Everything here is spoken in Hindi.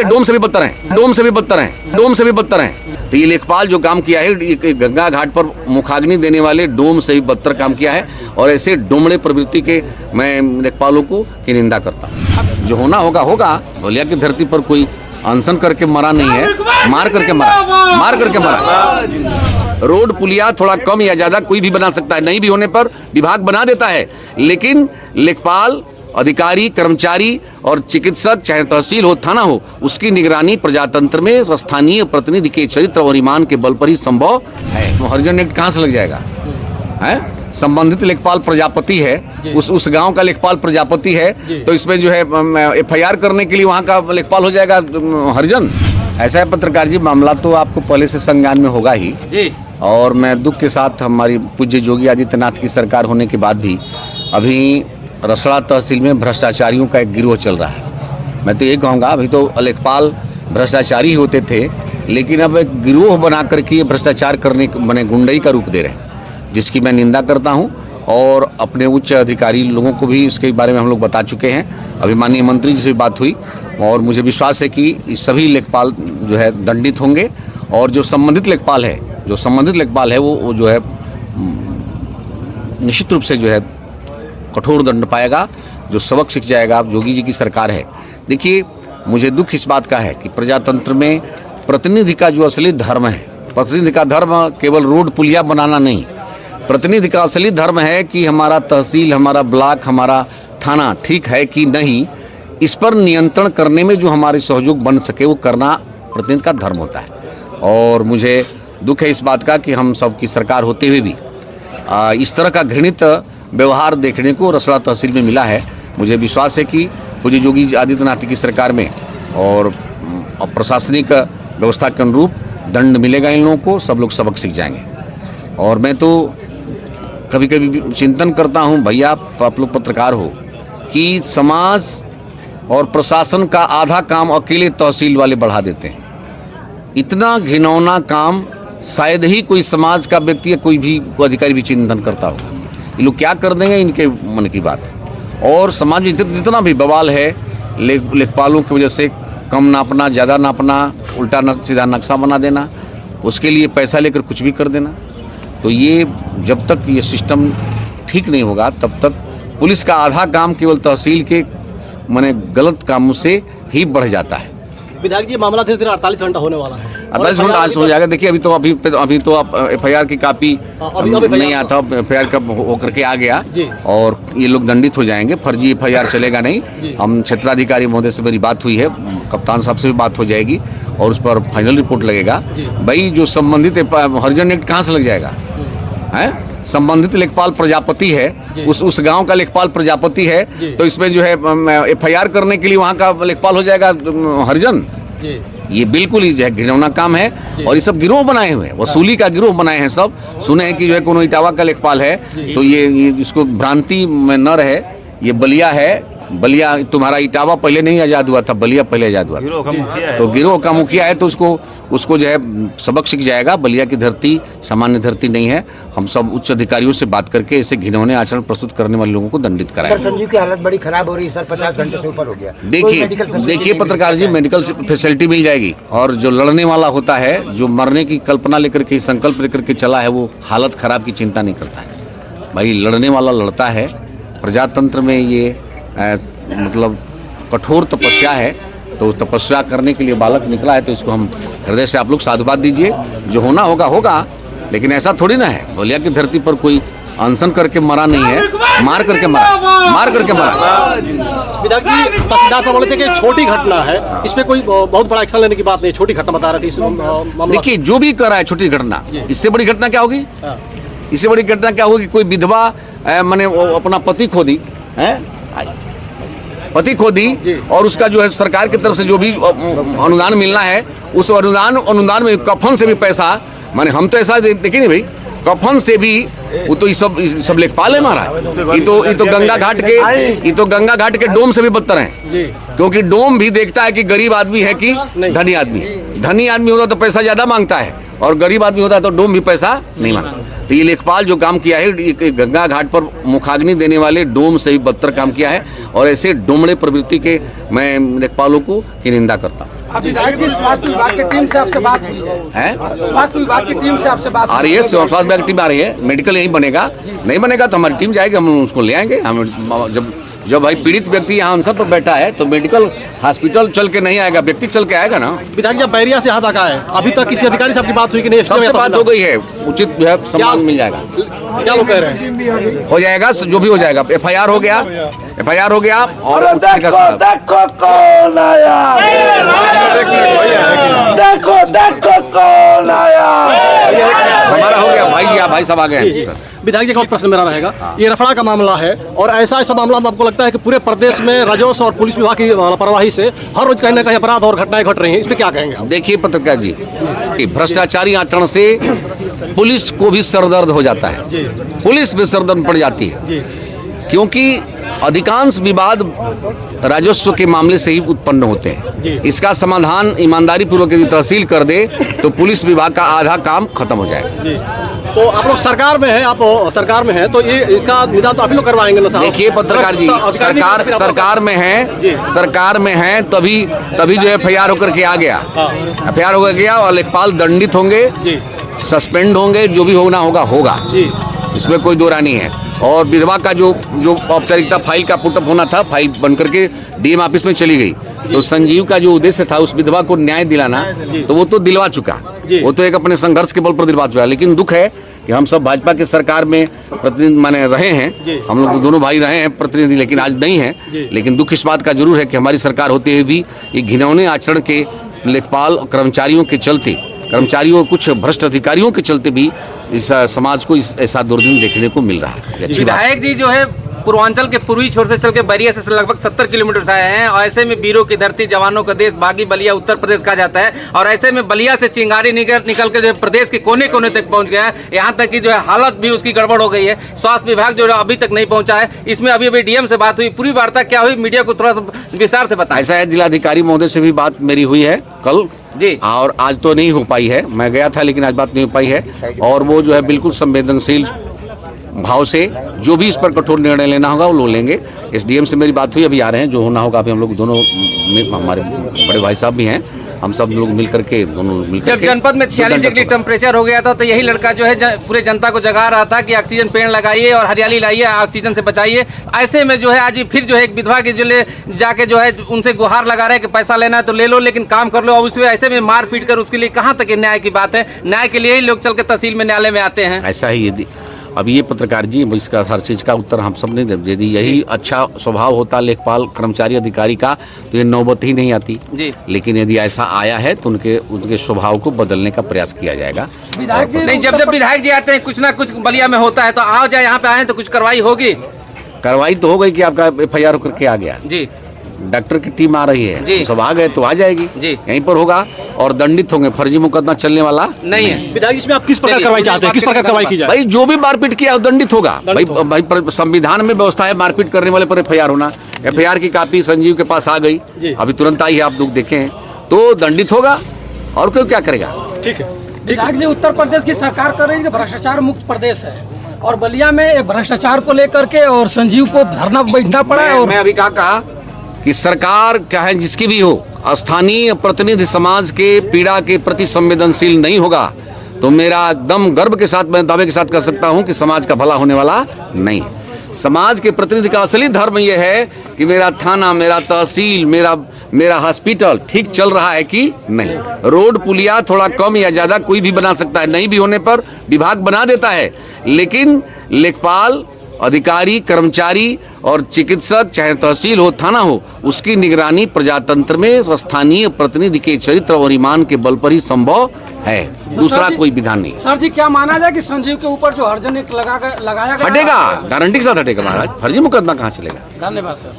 डोम से भी बदतर हैं, डोम से भी बदतर हैं, डोम से भी बदतर हैं। तो ये लेखपाल जो काम किया है, ये गंगा घाट पर मुखाग्नि देने वाले डोम से भी बदतर काम किया है। और ऐसे डोमड़े प्रवृत्ति के मैं लेखपालों को की निंदा करता हूँ। जो होना होगा होगा। बलिया की धरती पर कोई अनशन करके मरा नहीं है, मार करके मरा, मार करके मरा। रोड पुलिया थोड़ा कम या ज्यादा कोई भी बना सकता है, नहीं भी होने पर विभाग बना देता है, लेकिन लेखपाल, अधिकारी, कर्मचारी और चिकित्सक, चाहे तहसील हो, थाना हो, उसकी निगरानी प्रजातंत्र में स्थानीय प्रतिनिधि के चरित्र और ईमान के बल पर ही संभव है। तो हरिजन एक्ट कहाँ से लग जाएगा? है संबंधित लेखपाल प्रजापति है, उस गांव का लेखपाल प्रजापति है, तो इसमें जो है FIR करने के लिए वहाँ का लेखपाल हो जाएगा हरिजन। ऐसा है पत्रकार जी, मामला तो आपको पहले से संज्ञान में होगा ही जी। और मैं दुख के साथ हमारी पूज्य योगी आदित्यनाथ की सरकार होने के बाद भी अभी रसड़ा तहसील में भ्रष्टाचारियों का एक गिरोह चल रहा है। मैं तो ये कहूँगा, अभी तो लेखपाल भ्रष्टाचारी होते थे, लेकिन अब एक गिरोह बना करके ये भ्रष्टाचार करने मैंने गुंडई का रूप दे रहे हैं, जिसकी मैं निंदा करता हूं। और अपने उच्च अधिकारी लोगों को भी इसके बारे में हम लोग बता चुके हैं। अभी माननीय मंत्री जी से भी बात हुई और मुझे विश्वास है कि सभी लेखपाल जो है दंडित होंगे। और जो संबंधित लेखपाल है वो जो है निश्चित रूप से जो है कठोर दंड पाएगा, जो सबक सीख जाएगा। योगी जी की सरकार है। देखिए, मुझे दुख इस बात का है कि प्रजातंत्र में प्रतिनिधि का जो असली धर्म है, प्रतिनिधि का धर्म केवल रोड पुलिया बनाना नहीं, प्रतिनिधि का असली धर्म है कि हमारा तहसील, हमारा ब्लॉक, हमारा थाना ठीक है कि नहीं, इस पर नियंत्रण करने में जो हमारे सहयोग बन सके वो करना प्रतिनिधि का धर्म होता है। और मुझे दुख है इस बात का कि हम सब की सरकार होते हुए भी इस तरह का घृणित व्यवहार देखने को रसड़ा तहसील में मिला है। मुझे विश्वास है कि पूज्य योगी आदित्यनाथ की सरकार में और प्रशासनिक व्यवस्था के अनुरूप दंड मिलेगा इन लोगों को, सब लोग सबक सीख जाएंगे। और मैं तो कभी कभी चिंतन करता हूँ, भैया आप लोग पत्रकार हो, कि समाज और प्रशासन का आधा काम अकेले तहसील वाले बढ़ा देते हैं। इतना घिनौना काम शायद ही कोई समाज का व्यक्ति या कोई भी अधिकारी भी चिंतन करता हो। ये लोग क्या कर देंगे, इनके मन की बात है। और समाज में जितना भी बवाल है लेखपालों की वजह से, कम नापना, ज़्यादा नापना, उल्टा सीधा नक्शा बना देना, उसके लिए पैसा लेकर कुछ भी कर देना, तो ये जब तक ये सिस्टम ठीक नहीं होगा तब तक पुलिस का आधा काम केवल तहसील के माने गलत कामों से ही बढ़ जाता है। विधायक जी, मामला धीरे धीरे 48 घंटा होने वाला है। 48 घंटा आज हो जाएगा। देखिए, अभी तो आप FIR की कापी नहीं आता, FIR कब होकर के आ गया और ये लोग दंडित हो जाएंगे। फर्जी FIR चलेगा नहीं। हम क्षेत्राधिकारी महोदय से मेरी बात हुई है, कप्तान साहब से भी बात हो जाएगी और उस पर फाइनल रिपोर्ट लगेगा। भाई, जो संबंधित हरिजन एक्ट कहाँ से लग जाएगा? है संबंधित लेखपाल प्रजापति है, उस गांव का लेखपाल प्रजापति है, तो इसमें जो है FIR करने के लिए वहाँ का लेखपाल हो जाएगा हरिजन। ये बिल्कुल ही जो है घिनौना काम है। और ये सब गिरोह बनाए हुए हैं, वसूली का गिरोह बनाए हैं सब। सुने हैं कि जो है कोनो इटावा का लेखपाल है, तो ये इसको भ्रांति में न रहे, ये बलिया है। बलिया तुम्हारा इटावा पहले नहीं आज़ाद हुआ था, बलिया पहले आज़ाद हुआ था। तो गिरोह का मुखिया है, तो उसको जो है सबक सीख जाएगा। बलिया की धरती सामान्य धरती नहीं है। हम सब उच्च अधिकारियों से बात करके ऐसे घिनौने आचरण प्रस्तुत करने वाले लोगों को दंडित कराएंगे। सर, संजीव की हालत बड़ी खराब हो रही है सर, 50 घंटे से ऊपर हो गया। देखिए पत्रकार जी, मेडिकल फैसिलिटी मिल जाएगी। और जो लड़ने वाला होता है, जो मरने की कल्पना लेकर के, संकल्प लेकर के चला है, वो हालत खराब की चिंता नहीं करता है। भाई, लड़ने वाला लड़ता है। प्रजातंत्र में ये मतलब कठोर तपस्या है, तो तपस्या करने के लिए बालक निकला है, तो इसको हम हृदय से आप लोग साधुवाद दीजिए। जो होना होगा होगा, लेकिन ऐसा थोड़ी ना है बलिया की धरती पर कोई अनशन करके मरा नहीं है, मार करके मरा, मार करके मरा। विधायक जी, तहसीलदार साहब बोले थे कि छोटी घटना है, इसमें कोई बहुत बड़ा एक्शन लेने की बात नहीं, छोटी घटना बता रहे थे। देखिए, जो भी कर रहा है छोटी घटना, इससे बड़ी घटना क्या होगी? इससे बड़ी घटना क्या होगी? कोई विधवा मैंने अपना पति खो दी है, पति खो दी, और उसका जो है सरकार की तरफ से जो भी अनुदान मिलना है, उस अनुदान में कफन से भी पैसा, माने हम तो ऐसा देखे नहीं भाई, कफन से भी वो तो ये सब लेखपाल है हमारा। ये तो गंगा घाट के डोम से भी बदतर हैं, क्योंकि डोम भी देखता है कि गरीब आदमी है कि धनी आदमी। धनी आदमी होता तो पैसा ज्यादा मांगता है, और गरीब आदमी होता तो डोम भी पैसा नहीं मांगता। तो ये लेखपाल जो काम किया है, ये गंगा घाट पर मुखाग्नि देने वाले डोम से भी बदतर काम किया है। और ऐसे डोमड़े प्रवृत्ति के मैं लेखपालों को की निंदा करता हूँ। अब विधायक जी, स्वास्थ्य विभाग की टीम से आपसे बात हुई हैं? स्वास्थ्य विभाग की टीम से आपसे बात आ रही है, स्वास्थ्य विभाग की टीम आ रही है, मेडिकल यहीं बनेगा, नहीं बनेगा तो हमारी टीम जाएगी, हम उसको ले आएंगे। हम जब भाई पीड़ित व्यक्ति यहाँ हम सब पर बैठा है तो मेडिकल हॉस्पिटल चल के नहीं आएगा, व्यक्ति चल के आएगा ना। विधायक जब बैरिया से यहाँ तक आए, अभी तक किसी अधिकारी से आपकी बात हुई कि नहीं? सबसे बात हो गई है, उचित जो है सम्मान मिल जाएगा। क्या लोग कह रहे हैं? हो जाएगा, जो भी हो जाएगा। FIR हो गया, FIR हो गया। और देखो कौन आया, देखो कौन आया। हमारा हो गया भाई, या भाई सब आ गए। विधायक जी का और प्रश्न मेरा रहेगा, ये रफड़ा का मामला है और ऐसा मामला आपको लगता है कि पूरे प्रदेश में राजस्व और पुलिस विभाग की लापरवाही से हर रोज कहीं ना कहीं अपराध और घटनाएं घट रही हैं, इस पे क्या कहेंगे आप? देखिए पत्रकार जी, कि भ्रष्टाचारी आचरण से पुलिस को भी सरदर्द हो जाता है, पुलिस भी सरदर्द पड़ जाती है, क्योंकि अधिकांश विवाद राजस्व के मामले से ही उत्पन्न होते हैं। इसका समाधान ईमानदारी पूर्वक यदि तहसील कर दे तो पुलिस विभाग का आधा काम खत्म हो जाएगा। तो आप लोग सरकार में हैं, आप सरकार में हैं तो ये इसका निदान तो आप ही लोग करवाएंगे ना साहब? देखिए पत्रकार जी, सरकार में है तभी जो FIR होकर के आ गया, FIR होकर गया और लेखपाल दंडित होंगे, सस्पेंड होंगे, जो भी होना होगा, इसमें कोई दो राय नहीं है। और विधवा का जो औपचारिकता फाइल का पुटअप होना था, फाइल बनकर के DM ऑफिस में चली गई, तो संजीव का जो उद्देश्य था उस विधवा को न्याय दिलाना, तो वो तो दिलवा चुका, वो तो एक अपने संघर्ष के बल पर दिलवा चुका। लेकिन दुख है कि हम सब भाजपा के सरकार में प्रतिनिधि माने रहे हैं, हम लोग तो दोनों भाई रहे हैं प्रतिनिधि, लेकिन आज नहीं है। लेकिन दुख इस बात का जरूर है कि हमारी सरकार होते हुए भी ये घिनौने आचरण के लेखपाल कर्मचारियों के चलते, कुछ भ्रष्ट अधिकारियों के चलते भी इस समाज को ऐसा दुर्दिन देखने को मिल रहा है। अच्छी बात। विधायक जी जो है पूर्वांचल के पूर्वी छोर से चल के बैरिया से लगभग 70 किलोमीटर से आए हैं और ऐसे में वीरों की धरती, जवानों का देश, बागी बलिया उत्तर प्रदेश कहा जाता है, और ऐसे में बलिया से चिंगारी निकल के जो प्रदेश के कोने कोने तक पहुंच गया है। यहाँ तक कि जो है हालत भी उसकी गड़बड़ हो गई है। स्वास्थ्य विभाग जो है अभी तक नहीं पहुंचा है। इसमें अभी DM से बात हुई, पूरी वार्ता क्या हुई मीडिया को थोड़ा विस्तार से बताएं। ऐसा है, जिलाधिकारी महोदय से भी बात मेरी हुई है कल जी, और आज तो नहीं हो पाई है, मैं गया था लेकिन आज बात नहीं हो पाई है। और वो जो है बिल्कुल संवेदनशील भाव से जो भी इस पर कठोर निर्णय लेना होगा वो लोग लेंगे। SDM से मेरी बात हुई, अभी आ रहे हैं, जो होना होगा अभी हम लोग दोनों, हमारे बड़े भाई साहब भी हैं, हम सब लोग मिल करके जब जनपद में 46 डिग्री टेम्परेचर हो गया था तो यही लड़का जो है पूरे जनता को जगा रहा था कि ऑक्सीजन पेड़ लगाइए और हरियाली लाइए, ऑक्सीजन से बचाइए। ऐसे में जो है आज फिर जो है एक विधवा के जो ले जाके जो है उनसे गुहार लगा रहे हैं कि पैसा लेना है तो ले लो, लेकिन काम कर लो। और उसमें ऐसे में मार पीट कर उसके लिए कहाँ तक न्याय की बात है? न्याय के लिए ही लोग चल के तहसील में, न्यायालय में आते हैं। ऐसा ही यदि अब ये पत्रकार जी, इसका हर चीज़ का उत्तर हम सब नहीं दे। यदि यही अच्छा स्वभाव होता लेखपाल कर्मचारी अधिकारी का तो ये नौबत ही नहीं आती जी। लेकिन यदि ऐसा आया है तो उनके स्वभाव को बदलने का प्रयास किया जाएगा। विधायक जी नहीं, जब विधायक जी आते हैं कुछ ना कुछ बलिया में होता है तो आओ जाए, यहाँ पे आए तो कुछ कार्रवाई होगी। कार्रवाई तो हो गई कि आपका FIR होकर के आ गया जी, डॉक्टर की टीम आ रही है जी, सब आ गए तो आ जाएगी जी, यहीं पर होगा और दंडित होंगे। फर्जी मुकदमा चलने वाला नहीं है। विधायक इसमें आप किस प्रकार कार्रवाई चाहते हैं, किस प्रकार कार्रवाई की जाए? भाई जो भी मारपीट किया दंडित होगा। भाई संविधान में व्यवस्था है मारपीट करने वाले पर FIR होना। FIR की कॉपी संजीव के पास आ गई, अभी तुरंत आई है, आप लोग देखे हैं, तो दंडित होगा और कोई क्या करेगा। ठीक है। विधायक जी, उत्तर प्रदेश की सरकार कर रही है कि भ्रष्टाचार मुक्त प्रदेश है और बलिया में भ्रष्टाचार को लेकर के और संजीव को धरना बैठना पड़ा है। और मैं अभी कहा कि सरकार चाहे जिसकी भी हो, स्थानीय प्रतिनिधि समाज के पीड़ा के प्रति संवेदनशील नहीं होगा तो मेरा एकदम गर्व के साथ, मैं दावे के साथ कह सकता हूं कि समाज का भला होने वाला नहीं। समाज के प्रतिनिधि का असली धर्म यह है कि मेरा थाना, मेरा तहसील, मेरा हॉस्पिटल ठीक चल रहा है कि नहीं। रोड पुलिया थोड़ा कम या ज्यादा कोई भी बना सकता है, नहीं भी होने पर विभाग बना देता है, लेकिन लेखपाल, अधिकारी, कर्मचारी और चिकित्सक, चाहे तहसील हो, थाना हो, उसकी निगरानी प्रजातंत्र में स्थानीय प्रतिनिधि के चरित्र और ईमान के बल पर ही संभव है, दूसरा कोई विधान नहीं। सर जी, क्या माना जाए कि संजीव के ऊपर जो हर्जन लगाया गया हटेगा, गारंटी के साथ हटेगा महाराज, फर्जी मुकदमा कहाँ चलेगा। धन्यवाद सर।